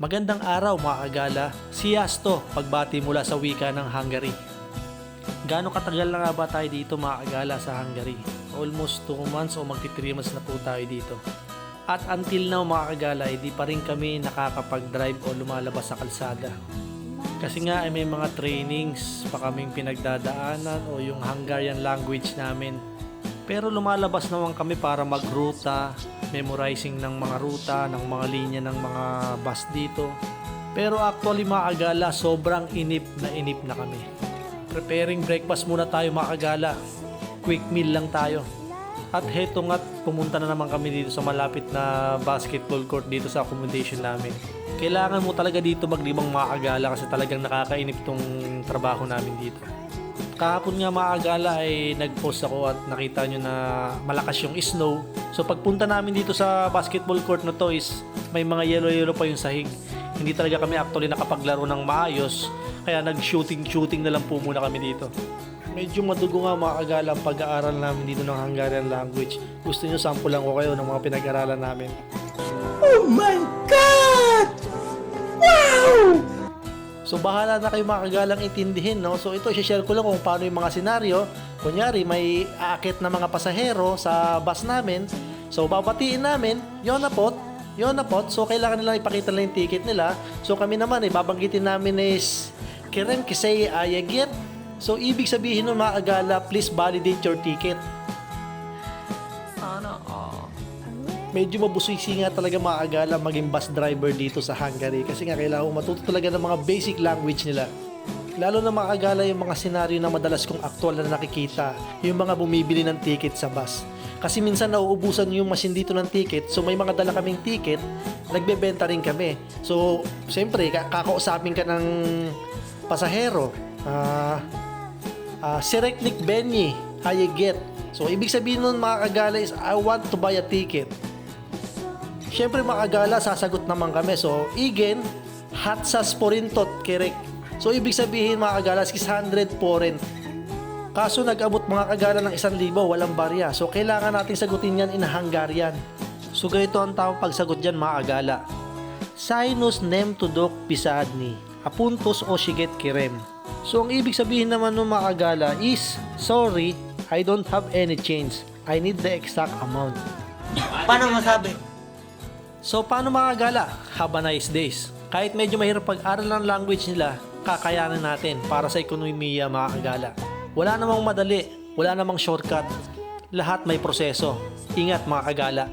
Magandang araw mga kagala, Sziasztok, pagbati mula sa wika ng Hungary. Gaano katagal na nga ba tayo dito mga kagala sa Hungary? Almost 2 months o magti 3 months na po tayo dito. At until now mga kagala, hindi pa rin kami nakakapag-drive o lumalabas sa kalsada. Kasi nga may mga trainings pa kaming pinagdadaanan o yung Hungarian language namin. Pero lumalabas naman kami para magruta, memorizing ng mga ruta, ng mga linya ng mga bus dito. Pero actually mga kagala, sobrang inip na kami. Preparing breakfast muna tayo mga kagala. Quick meal lang tayo. At heto nga't pumunta na naman kami dito sa malapit na basketball court dito sa accommodation namin. Kailangan mo talaga dito maglibang mga kagala kasi talagang nakakainip tong trabaho namin dito. Kahapon nga mga kagala ay nag-post ako at nakita nyo na malakas yung snow. So pagpunta namin dito sa basketball court na to is may mga yellow pa yung sahig. Hindi talaga kami actually nakapaglaro ng maayos. Kaya nag-shooting na lang po muna kami dito. Medyo madugo nga mga kagala ang pag-aaral namin dito ng Hungarian language. Gusto nyo sample lang ko kayo ng mga pinag-aralan namin. Oh my God! Wow! So bahala na kayo mga kagalang intindihin, no? So ito, i-share ko lang kung paano yung mga senaryo. Kunyari, may aakit na mga pasahero sa bus namin. So babatiin namin, yon na pot. So kailangan nila ipakita nila yung ticket nila. So kami naman, babanggitin namin is Kerem Kisei Ayagit. So ibig sabihin nun mga kagala, please validate your ticket. Sana all. Medyo mabusisi nga talaga mga kagala maging bus driver dito sa Hungary kasi nga kailangan mo matuto talaga ng mga basic language nila. Lalo na mga kagala yung mga senaryo na madalas kong aktual na nakikita, yung mga bumibili ng ticket sa bus. Kasi minsan nauubusan yung machine dito ng ticket, so may mga dala kaming ticket, nagbebenta rin kami. So, siyempre, kakausapin ka ng pasahero, Sereknik Benny, I get. So, ibig sabihin nun mga kagala is, I want to buy a ticket. Siyempre mga kagala, sasagot naman kami. So, igen, hatsas porintot kerek. So, ibig sabihin mga kagala, 600 porent. Kaso nag-abot mga kagala ng 1,000, walang barya. So, kailangan natin sagutin yan in Hungarian. So, ganito ang tamang pagsagot dyan mga kagala. Sinus nem tudok pisadni, apuntos o shiget kirem. So, ang ibig sabihin naman ng mga kagala is, sorry, I don't have any change. I need the exact amount. Paano masabi? So, paano mga kagala? Have a nice days. Kahit medyo mahirap pag-aral ng language nila, kakayanan natin para sa ekonomiya mga kagala. Wala namang madali, wala namang shortcut. Lahat may proseso. Ingat mga kagala.